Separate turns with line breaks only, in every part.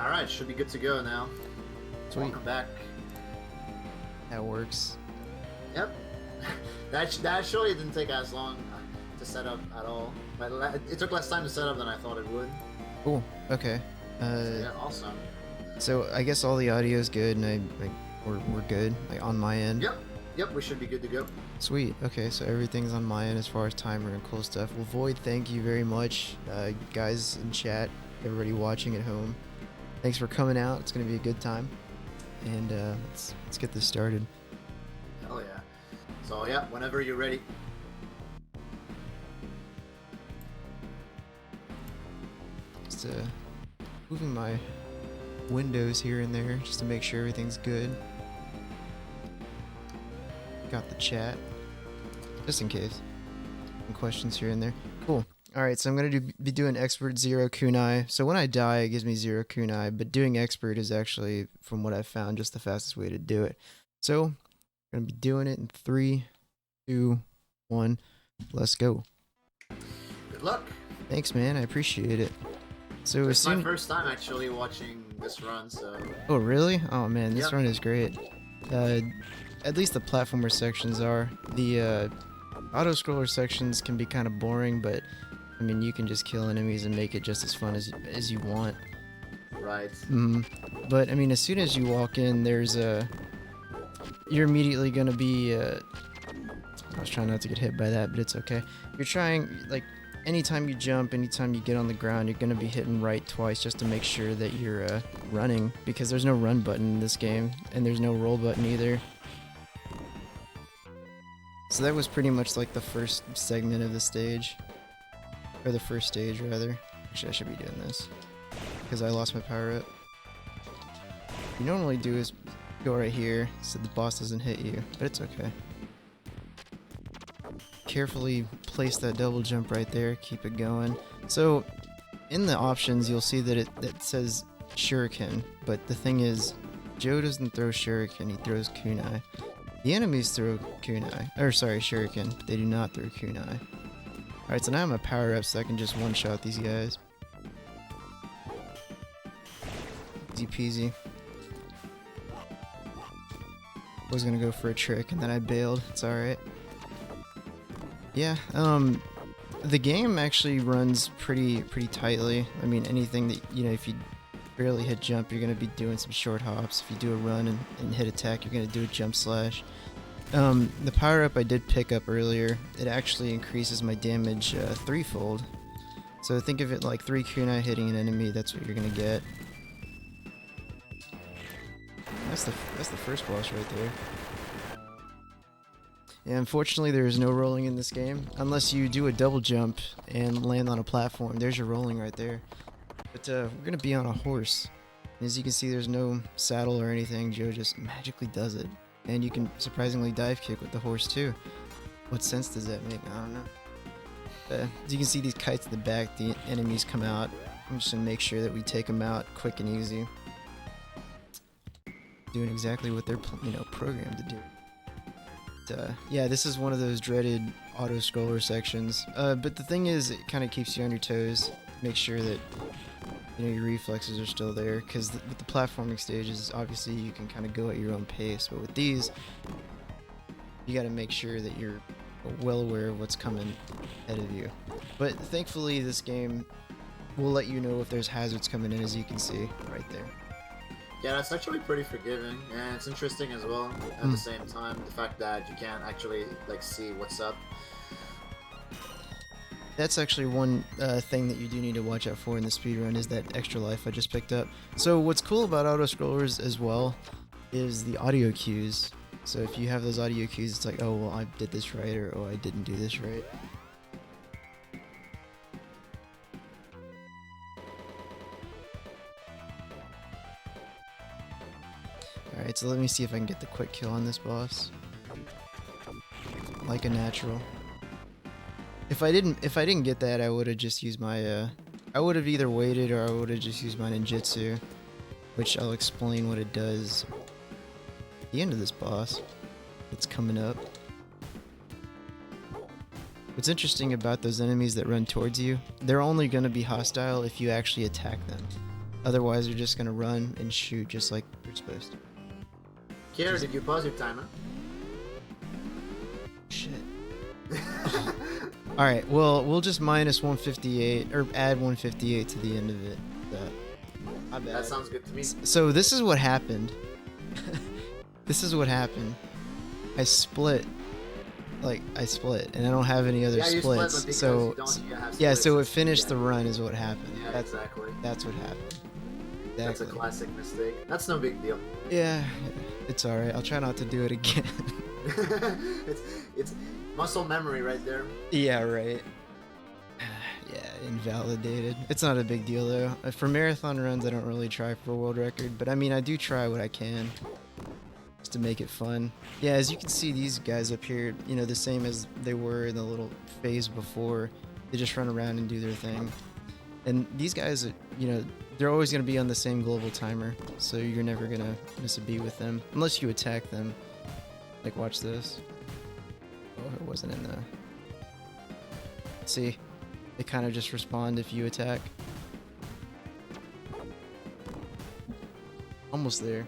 Alright, should be good to go now.
Sweet.
Welcome back.
That works.
Yep. that actually didn't take as long to set up at all. But it took less time to set up than I thought it would.
Cool. Okay.
Yeah, awesome.
So I guess all the audio is good, and we're good, like on my end.
Yep, we should be good to go.
Sweet. Okay, so everything's on my end as far as timer and cool stuff. Well, Void, thank you very much, guys in chat, everybody watching at home. Thanks for coming out. It's gonna be a good time, and let's get this started.
Hell yeah. So yeah, whenever you're ready.
Just moving my windows here and there just to make sure everything's good. Got the chat, just in case. Some questions here and there. Cool. Alright, so I'm going to be doing expert 0 kunai. So when I die, it gives me 0 kunai, but doing expert is actually, from what I've found, just the fastest way to do it. So, I'm going to be doing it in 3, 2, 1, let's go.
Good luck.
Thanks, man, I appreciate it. So
It's my first time actually watching this run, so...
Oh, really? Oh, man, this
Yep.
run is great. At least the platformer sections are. The auto-scroller sections can be kind of boring, but I mean, you can just kill enemies and make it just as fun as you want.
Right.
But I mean, as soon as you walk in, there's you're immediately gonna be. I was trying not to get hit by that, but it's okay. You're trying, like, anytime you jump, anytime you get on the ground, you're gonna be hitting right twice just to make sure that you're running, because there's no run button in this game, and there's no roll button either. So that was pretty much like the first segment of the stage. Or the first stage, rather. Actually, I should be doing this, because I lost my power up. What you normally do is go right here so the boss doesn't hit you, but it's okay. Carefully place that double jump right there, keep it going. So, in the options, you'll see that it says shuriken, but the thing is, Joe doesn't throw shuriken, he throws kunai. The enemies throw kunai, or sorry, shuriken, but they do not throw kunai. Alright, so now I'm a power up so I can just one-shot these guys. Easy peasy. Was gonna go for a trick and then I bailed, it's alright. Yeah, the game actually runs pretty tightly. I mean, anything that, you know, if you barely hit jump, you're gonna be doing some short hops. If you do a run and hit attack, you're gonna do a jump slash. The power up I did pick up earlier, it actually increases my damage threefold. So think of it like 3 kunai hitting an enemy, that's what you're gonna get. That's the first boss right there. Yeah, unfortunately there is no rolling in this game, unless you do a double jump and land on a platform. There's your rolling right there. But we're gonna be on a horse. And as you can see, there's no saddle or anything, Joe just magically does it. And you can surprisingly dive kick with the horse too. What sense does that make? I don't know. As you can see these kites in the back, the enemies come out. I'm just gonna make sure that we take them out quick and easy. Doing exactly what they're programmed to do. But, yeah, this is one of those dreaded auto-scroller sections. But the thing is, it kind of keeps you on your toes. Make sure that your reflexes are still there, because with the platforming stages, obviously you can kind of go at your own pace, but with these, you got to make sure that you're well aware of what's coming ahead of you. But thankfully, this game will let you know if there's hazards coming in, as you can see right there.
Yeah, that's actually pretty forgiving, and it's interesting as well, at the same time, the fact that you can't actually, like, see what's up.
That's actually one thing that you do need to watch out for in the speedrun, is that extra life I just picked up. So what's cool about auto-scrollers as well is the audio cues. So if you have those audio cues, it's like, oh, well, I did this right, or oh, I didn't do this right. Alright, so let me see if I can get the quick kill on this boss. Like a natural. If I didn't get that, I would have just used my I would have either waited, or I would have just used my ninjutsu, which I'll explain what it does at the end of this boss. It's coming up. What's interesting about those enemies that run towards you, they're only going to be hostile if you actually attack them. Otherwise, you're just gonna run and shoot just like you're supposed to.
Keaur, did you pause your timer?
Shit. All right. Well, we'll just minus 158 or add 158 to the end of it. My bad.
That sounds good to me.
So this is what happened. This is what happened. I split. I split, and I don't have any other
Yeah, you split,
splits.
but because
So
you don't have
yeah,
splits,
so it
it's-
finished
yeah.
the run is what happened.
Yeah, exactly.
That's what happened.
That's a
Exactly.
classic mistake. That's no big deal.
Yeah, it's all right. I'll try not to do it again.
it's muscle memory right there.
Yeah, right. Yeah, invalidated. It's not a big deal though. For marathon runs, I don't really try for a world record, but I mean, I do try what I can just to make it fun. Yeah, as you can see, these guys up here, you know, the same as they were in the little phase before. They just run around and do their thing. And these guys, you know, they're always going to be on the same global timer, so you're never going to miss a beat with them unless you attack them. Like, watch this. Oh, it wasn't in the... See? They kind of just respond if you attack. Almost there.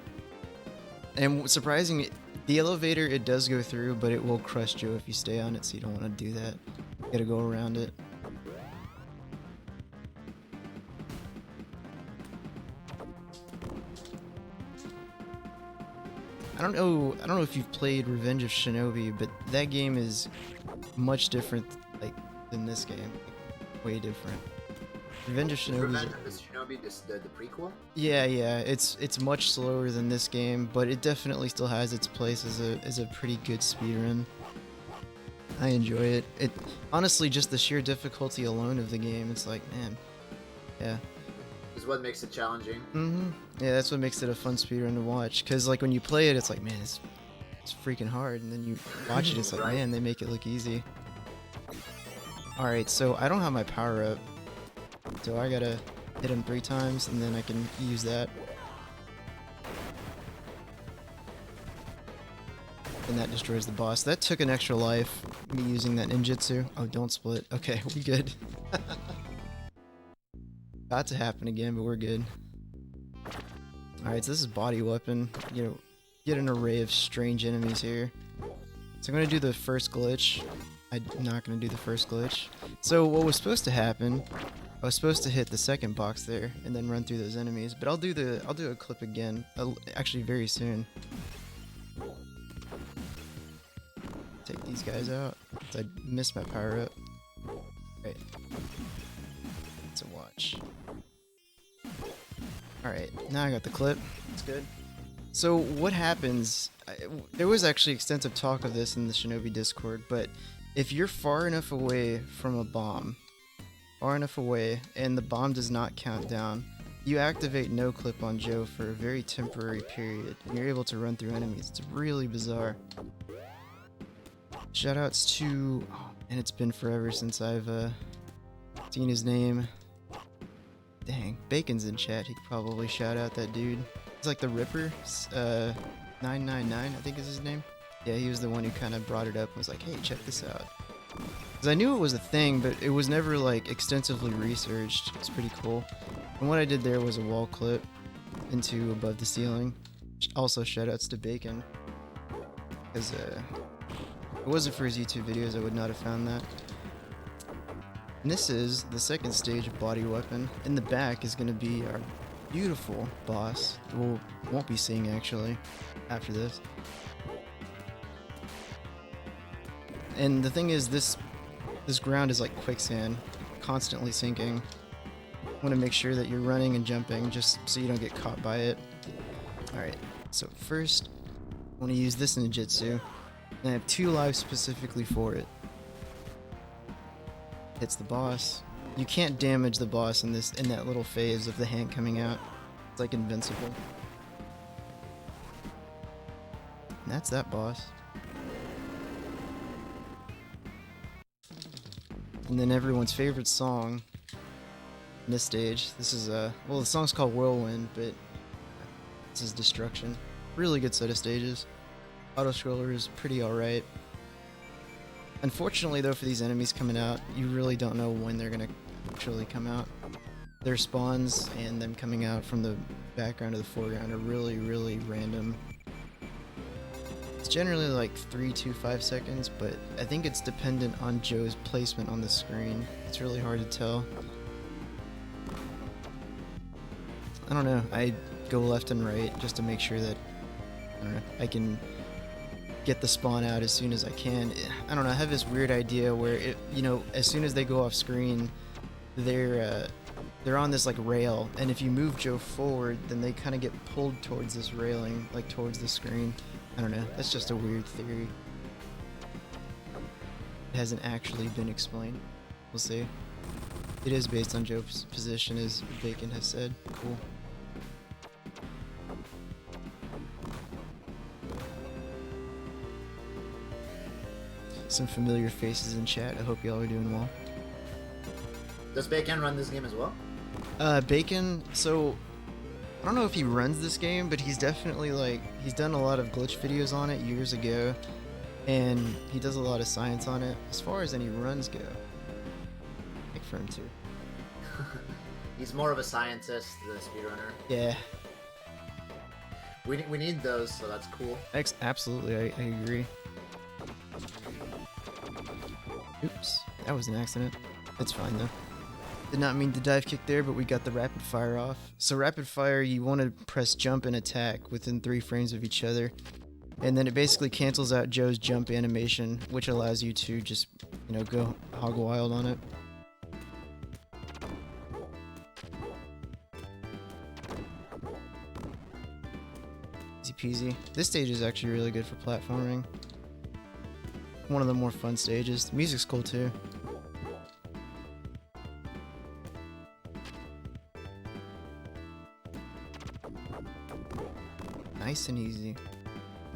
And surprising, the elevator, it does go through, but it will crush you if you stay on it, so you don't want to do that. You gotta go around it. I don't know if you've played Revenge of Shinobi, but that game is much different than this game. Way different. Revenge of Shinobi.
Revenge of the Shinobi, the prequel.
Yeah, it's much slower than this game, but it definitely still has its place as a pretty good speedrun. I enjoy it. It honestly, just the sheer difficulty alone of the game, it's like, man, yeah.
Is what makes it challenging.
Yeah, that's what makes it a fun speedrun to watch. Cause like when you play it, it's like, man, it's freaking hard, and then you watch it, it's like,
Right.
man, they make it look easy. All right, so I don't have my power up, so I gotta hit him 3 times, and then I can use that. And that destroys the boss. That took an extra life, me using that ninjutsu. Oh, don't split. Okay, we good. About to happen again, but we're good. Alright, so this is body weapon. You know, get an array of strange enemies here. So I'm gonna do the first glitch. I'm not gonna do the first glitch. So what was supposed to happen, I was supposed to hit the second box there and then run through those enemies, but I'll do a clip again, actually very soon. Take these guys out. I missed my power up. Right. So watch. Alright, now I got the clip. It's good. So what happens, there was actually extensive talk of this in the Shinobi Discord, but if you're far enough away from a bomb, and the bomb does not count down, you activate no clip on Joe for a very temporary period, and you're able to run through enemies. It's really bizarre. Shoutouts to, oh man, it's been forever since I've seen his name. Dang, Bacon's in chat. He could probably shout out that dude. He's like the Ripper, 999, I think is his name. Yeah, he was the one who kind of brought it up and was like, hey, check this out. Because I knew it was a thing, but it was never like extensively researched. It's pretty cool. And what I did there was a wall clip into above the ceiling. Also, shoutouts to Bacon. Because if it wasn't for his YouTube videos, I would not have found that. And this is the second stage of body weapon. In the back is going to be our beautiful boss. We won't be seeing actually after this. And the thing is, this ground is like quicksand, constantly sinking. Want to make sure that you're running and jumping just so you don't get caught by it. Alright, so first, I want to use this ninjutsu. And I have 2 lives specifically for it. Hits the boss. You can't damage the boss in that little phase of the hand coming out. It's like invincible. And that's that boss. And then everyone's favorite song in this stage. This is well, the song's called Whirlwind, but this is Destruction. Really good set of stages. Auto-scroller is pretty alright. Unfortunately though, for these enemies coming out, you really don't know when they're gonna actually come out. their spawns and them coming out from the background to the foreground are really, really random. It's generally like 3 to 5 seconds, but I think it's dependent on Joe's placement on the screen. It's really hard to tell. I don't know, I go left and right just to make sure that, I don't know, I can get the spawn out as soon as I can. I don't know, I have this weird idea where it, you know, as soon as they go off screen, they're on this like rail, and if you move Joe forward, then they kind of get pulled towards this railing, like towards the screen. I don't know, that's just a weird theory. It hasn't actually been explained. We'll see. It is based on Joe's position, as Bacon has said. Cool. Some familiar faces in chat. I hope y'all are doing well.
Does Bacon run this game as well?
Bacon, so I don't know if he runs this game, but he's definitely like, he's done a lot of glitch videos on it years ago, and he does a lot of science on it. As far as any runs go, like for him too.
He's more of a scientist than a speedrunner.
Yeah.
We need those, so that's cool.
Absolutely, I agree. Oops, that was an accident. It's fine though. Did not mean to dive kick there, but we got the rapid fire off. So rapid fire, you want to press jump and attack within 3 frames of each other. And then it basically cancels out Joe's jump animation, which allows you to just, you know, go hog wild on it. Easy peasy. This stage is actually really good for platforming. One of the more fun stages. The music's cool too. Nice and easy.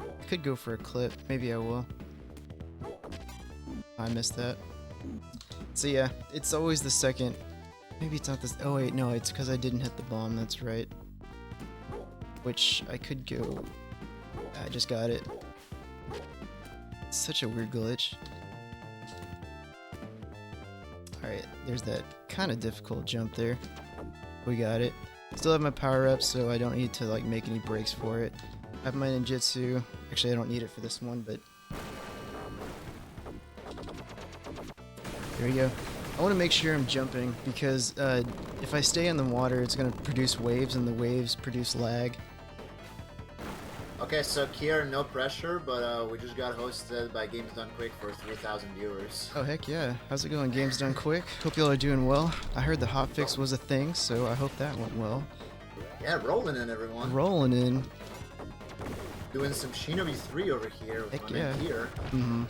I could go for a clip. Maybe I will. I missed that. So yeah, it's always the second. Maybe it's not this. Oh wait, no, it's because I didn't hit the bomb. That's right. Which I could go. I just got it. It's such a weird glitch. Alright, there's that kind of difficult jump there. We got it. Still have my power up, so I don't need to like make any breaks for it. I have my ninjutsu. Actually, I don't need it for this one, but there we go. I want to make sure I'm jumping because if I stay in the water, it's going to produce waves, and the waves produce lag.
Okay, so Keaur, no pressure, but we just got hosted by Games Done Quick for 3,000 viewers.
Oh heck yeah. How's it going, Games Done Quick? Hope y'all are doing well. I heard the hotfix was a thing, so I hope that went well.
Yeah, rolling in, everyone.
Rolling in.
Doing some Shinobi 3 over here with
Heck
my
yeah.
man Keaur.
Mm-hmm.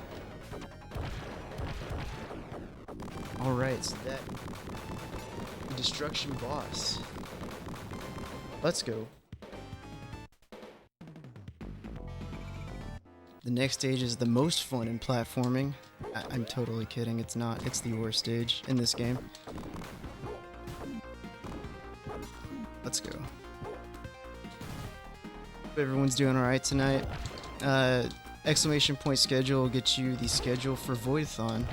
Alright, so that destruction boss. Let's go. The next stage is the most fun in platforming. I'm totally kidding, it's not. It's the worst stage in this game. Let's go. Hope everyone's doing alright tonight. Exclamation point schedule will get you the schedule for V0oidathon.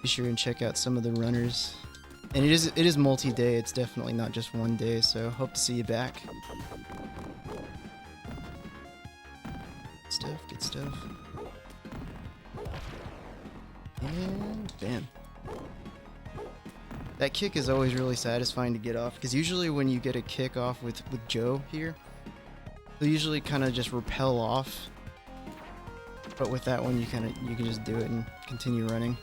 Be sure and check out some of the runners. And it is multi-day, it's definitely not just one day, so hope to see you back. Good stuff. And bam. That kick is always really satisfying to get off, because usually when you get a kick off with Joe here, they'll usually kind of just repel off. But with that one, you can just do it and continue running.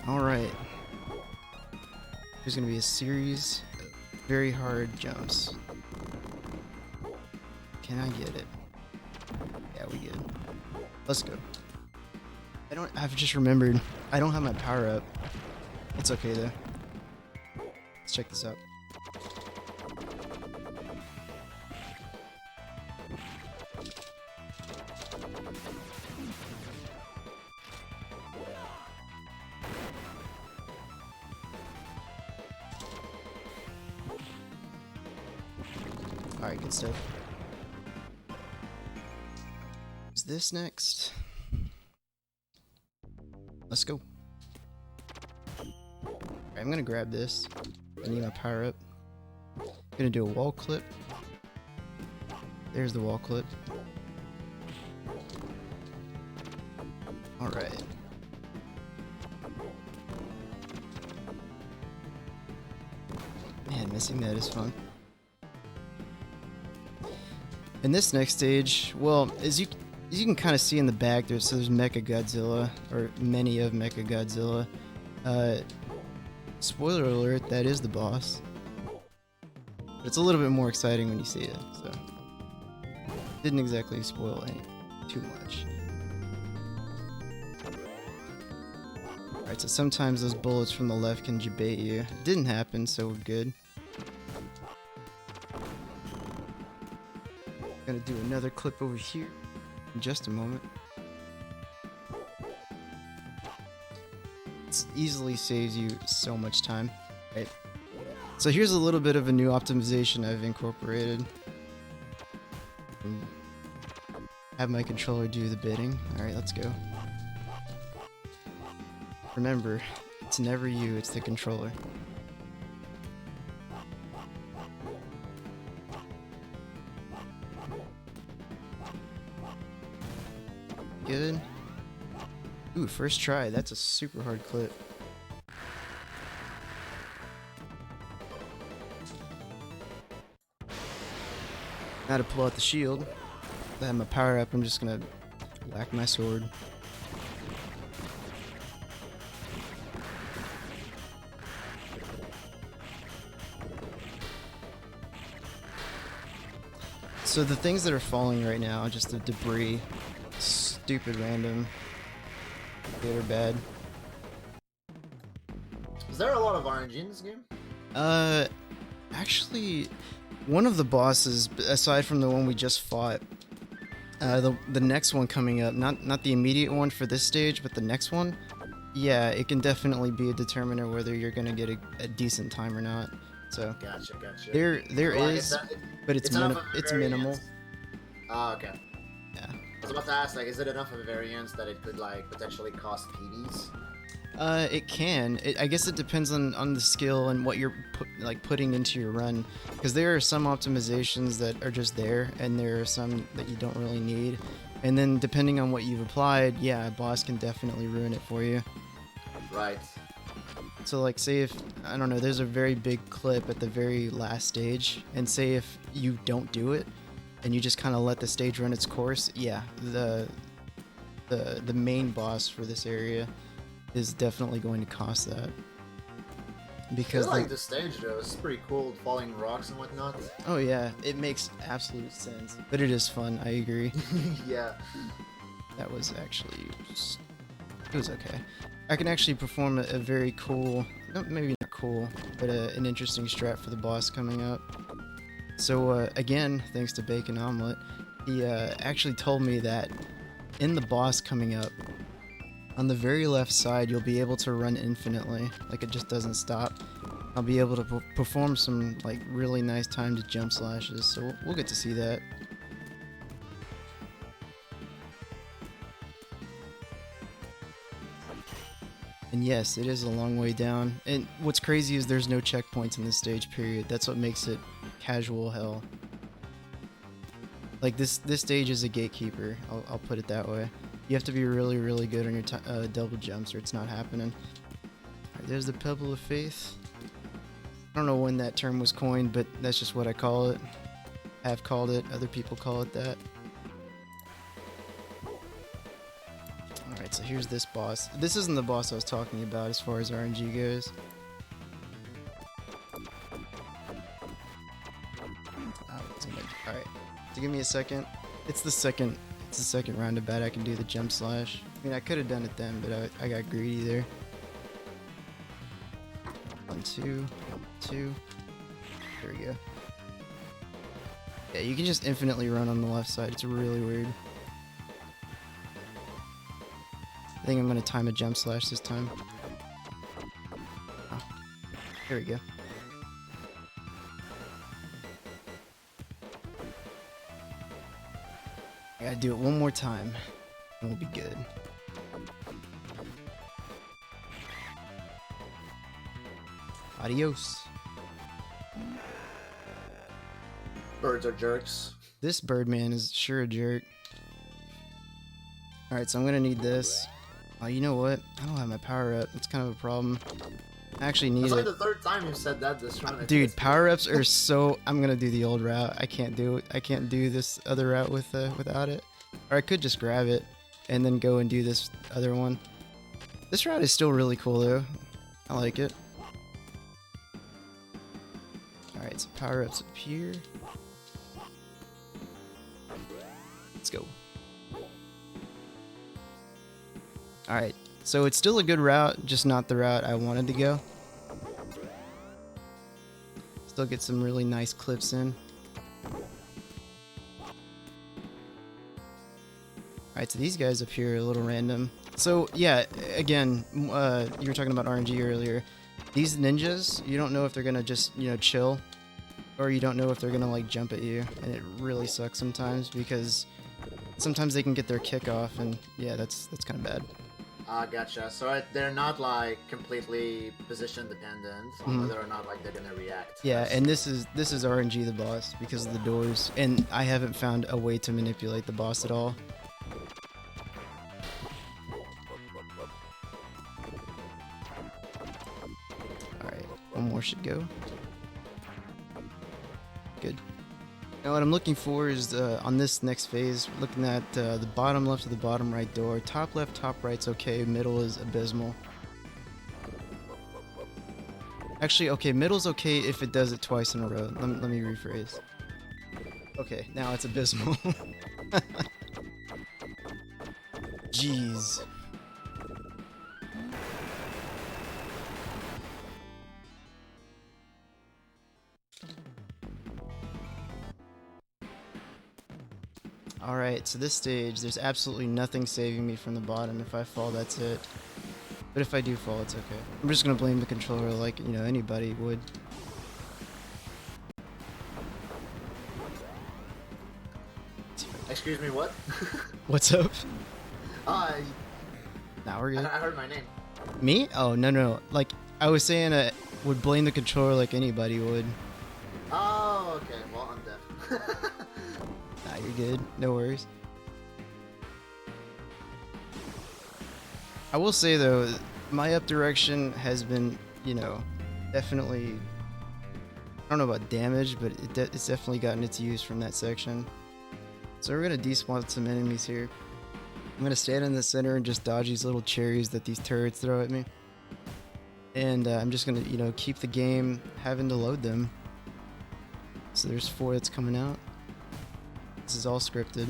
Alright. There's gonna be a series of very hard jumps. Can I get it? Yeah, we good. Let's go. I've just remembered, I don't have my power up. It's okay though. Let's check this out. Alright, good stuff. Is this next? Let's go. Alright, I'm gonna grab this. I need my power up. Gonna do a wall clip. There's the wall clip. Alright. Man, missing that is fun. In this next stage, well, as you can kind of see in the back, there's Mecha Godzilla, or many of Mecha Godzilla. Spoiler alert, that is the boss. But it's a little bit more exciting when you see it, so didn't exactly spoil too much. Alright, so sometimes those bullets from the left can bait you. It didn't happen, so we're good. Gonna do another clip over here in just a moment. It easily saves you so much time. Right. So here's a little bit of a new optimization I've incorporated. Have my controller do the bidding. Alright, let's go. Remember, it's never you, it's the controller. Good. Ooh, first try. That's a super hard clip. Now to pull out the shield. I have my power up. I'm just gonna whack my sword. So the things that are falling right now, just the debris, stupid random, good or bad.
Is there a lot of RNG in this game?
Actually, one of the bosses, aside from the one we just fought, the next one coming up, not the immediate one for this stage, but the next one, yeah, it can definitely be a determiner whether you're gonna get a decent time or not. So
Gotcha.
there
Well,
is, but it's minimal.
Oh, okay.
Yeah.
I was about to ask, like, is it enough of a variance that it could, like, potentially cost PBs?
It can. I guess it depends on the skill and what you're putting into your run, because there are some optimizations that are just there, and there are some that you don't really need. And then depending on what you've applied, yeah, a boss can definitely ruin it for you.
Right.
So like, say if, I don't know, there's a very big clip at the very last stage, and say if you don't do it, and you just kind of let the stage run its course, yeah, the main boss for this area is definitely going to cost that. Because
I like the stage though, it's pretty cool, falling rocks and whatnot.
Oh yeah, it makes absolute sense. But it is fun, I agree.
Yeah.
That was actually it was okay. I can actually perform a very cool, maybe not cool, but an interesting strat for the boss coming up. So again, thanks to Bacon Omelet, he actually told me that in the boss coming up, on the very left side, you'll be able to run infinitely, like it just doesn't stop. I'll be able to perform some like really nice timed jump slashes, so we'll get to see that. And yes, it is a long way down. And what's crazy is there's no checkpoints in this stage, period. That's what makes it casual hell. Like this stage is a gatekeeper, I'll put it that way. You have to be really, really good on your double jumps or it's not happening. Alright, there's the Pebble of Faith. I don't know when that term was coined, but that's just what I call it. Have called it, other people call it that. Alright, so here's this boss. This isn't the boss I was talking about as far as RNG goes. Alright, so give me a second. It's the second roundabout I can do the jump slash. I mean, I could have done it then, but I got greedy there. 1, 2, 2. There we go. Yeah, you can just infinitely run on the left side. It's really weird. I think I'm gonna time a jump slash this time. Oh, there we go. I gotta do it one more time, and we'll be good. Adios.
Birds are jerks.
This Birdman is sure a jerk. Alright, so I'm gonna need this. Oh, you know what? I don't have my power up. It's kind of a problem. I actually need
It's like
it.
the third time you've said that this run.
Dude, power ups are so. I'm gonna do the old route. I can't do it. I can't do this other route without it. Or I could just grab it and then go and do this other one. This route is still really cool though. I like it. Alright, so power ups up here. Let's go. Alright, so it's still a good route, just not the route I wanted to go. Still get some really nice clips in. Alright, so these guys up here are a little random. So, yeah, again, you were talking about RNG earlier. These ninjas, you don't know if they're gonna just, you know, chill, or you don't know if they're gonna, like, jump at you. And it really sucks sometimes, because sometimes they can get their kick off, and yeah, that's kind of bad.
Gotcha. So they're not like completely position dependent on whether or not like they're gonna react.
Yeah, and this is RNG the boss because of the doors, and I haven't found a way to manipulate the boss at all. Alright, one more should go. Good. Now what I'm looking for is, on this next phase, looking at the bottom left of the bottom right door. Top left, top right's okay, middle is abysmal. Actually, okay, middle's okay if it does it twice in a row. Let me rephrase. Okay, now it's abysmal. Jeez. Alright, so this stage, there's absolutely nothing saving me from the bottom. If I fall, that's it. But if I do fall, it's okay. I'm just gonna blame the controller like, you know, anybody would.
Excuse me, what?
What's up?
Uh,
Now we're good.
I heard my name.
Me? Oh, no. Like, I was saying I would blame the controller like anybody would.
Oh, okay. Well, I'm deaf.
Nah, you're good. No worries. I will say, though, my up direction has been, you know, definitely... I don't know about damage, but it's definitely gotten its use from that section. So we're going to despawn some enemies here. I'm going to stand in the center and just dodge these little cherries that these turrets throw at me. And I'm just going to, you know, keep the game having to load them. So there's 4 that's coming out. This is all scripted.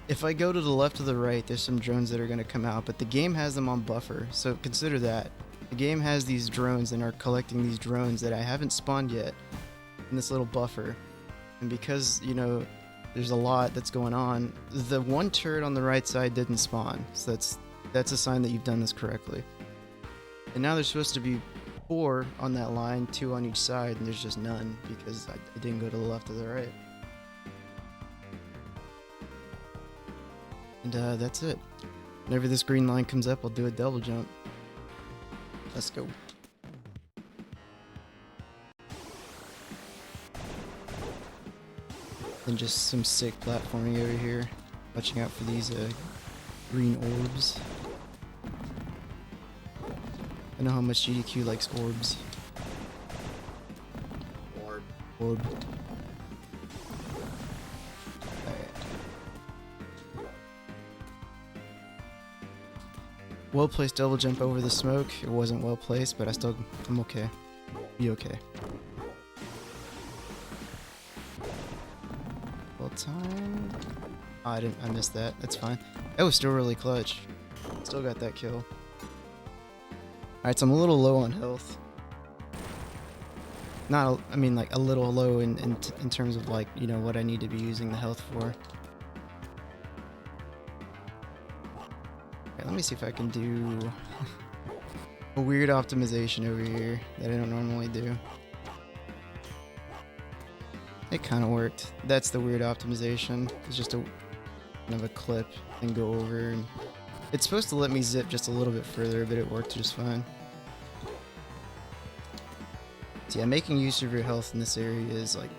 If I go to the left or the right, there's some drones that are going to come out, but the game has them on buffer, so consider that. The game has these drones and are collecting these drones that I haven't spawned yet in this little buffer. And because, you know, there's a lot that's going on, the one turret on the right side didn't spawn, so that's a sign that you've done this correctly. And now there's supposed to be 4 on that line, 2 on each side, and there's just none because I didn't go to the left or the right. And that's it. Whenever this green line comes up, I'll do a double jump. Let's go. And just some sick platforming over here. Watching out for these green orbs. I know how much GDQ likes orbs. Orb. Well placed double jump over the smoke. It wasn't well placed, but I'm okay. Be okay. Well timed. Oh, I missed that. That's fine. That was still really clutch. Still got that kill. Alright, so I'm a little low on health. I mean like a little low in terms of like, you know, what I need to be using the health for. Let me see if I can do a weird optimization over here that I don't normally do. It kind of worked. That's the weird optimization. It's just kind of a clip and go over. And it's supposed to let me zip just a little bit further, but it worked just fine. So yeah, making use of your health in this area is like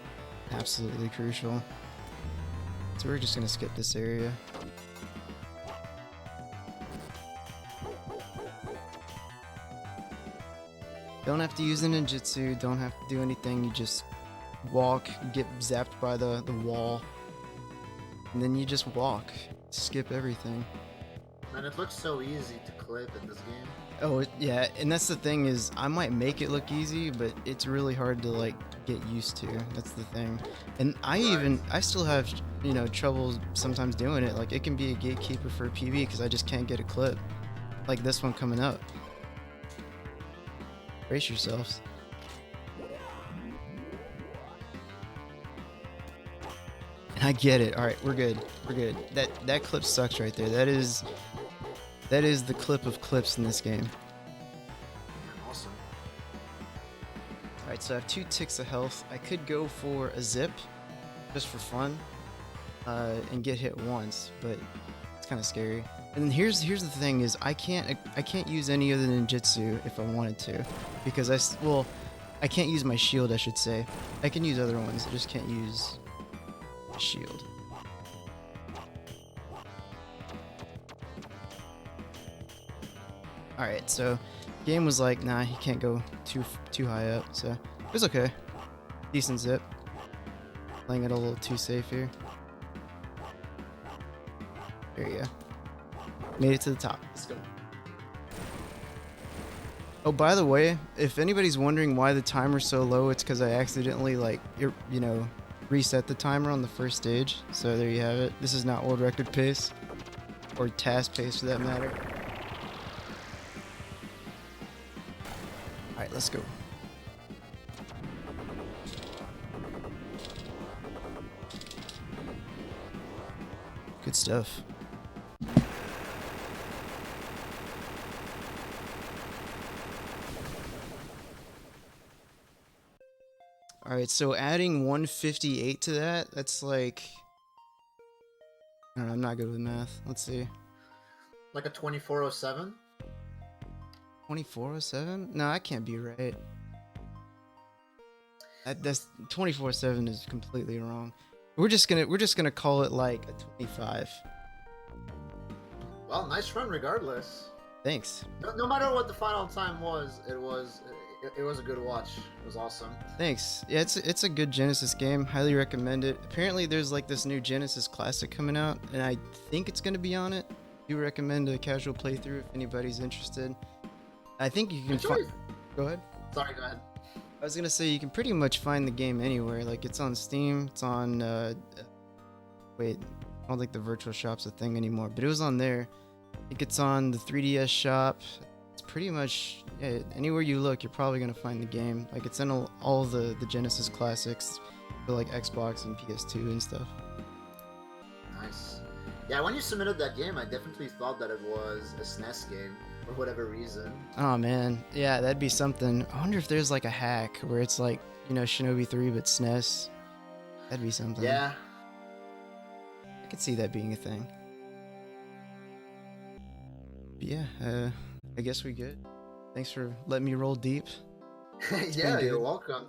absolutely crucial. So we're just gonna skip this area. Don't have to use a ninjutsu, don't have to do anything, you just walk, get zapped by the wall, and then you just walk, skip everything.
Man, it looks so easy to clip in this game.
Oh yeah, and that's the thing is I might make it look easy, but it's really hard to like get used to. That's the thing. And I still have, you know, trouble sometimes doing it. Like it can be a gatekeeper for a PB because I just can't get a clip. Like this one coming up. Brace yourselves. And I get it. All right, we're good. We're good. That clip sucks right there. That is the clip of clips in this game.
Awesome.
Alright, so I have 2 ticks of health. I could go for a zip, just for fun, and get hit once, but it's kind of scary. And then here's the thing is I can't use any other ninjutsu if I wanted to, because I can't use my shield, I should say. I can use other ones, I just can't use a shield. Alright, so game was like, nah, he can't go too high up, so it was okay. Decent zip. Playing it a little too safe here. There you go. Made it to the top.
Let's go.
Oh, by the way, if anybody's wondering why the timer's so low, it's because I accidentally, like, you know, reset the timer on the first stage. So there you have it. This is not world record pace, or task pace for that matter. Alright, let's go. Good stuff. Alright, so adding 158 to that, that's like... I don't know, I'm not good with math. Let's see.
Like a 2407?
2407? No, that can't be right. That's 24/7 is completely wrong. We're just gonna call it like a 25.
Well, nice run regardless.
Thanks.
No matter what the final time was, it was a good watch. It was awesome.
Thanks. Yeah, it's a good Genesis game. Highly recommend it. Apparently, there's like this new Genesis Classic coming out, and I think it's gonna be on it. Do recommend a casual playthrough if anybody's interested. I think you can find. Go ahead.
Sorry, go ahead.
I was gonna say you can pretty much find the game anywhere. Like it's on Steam. It's on. Wait, I don't think the virtual shop's a thing anymore, but it was on there. I think it's on the 3DS shop. It's pretty much anywhere you look, you're probably gonna find the game. Like it's in all the Genesis classics for like Xbox and PS2 and stuff.
Nice. Yeah, when you submitted that game, I definitely thought that it was a SNES game for whatever reason.
Oh man, yeah, that'd be something. I wonder if there's like a hack where it's like, you know, Shinobi 3 but SNES. That'd be something.
Yeah.
I could see that being a thing. But yeah, I guess we good. Thanks for letting me roll deep.
Yeah, you're welcome.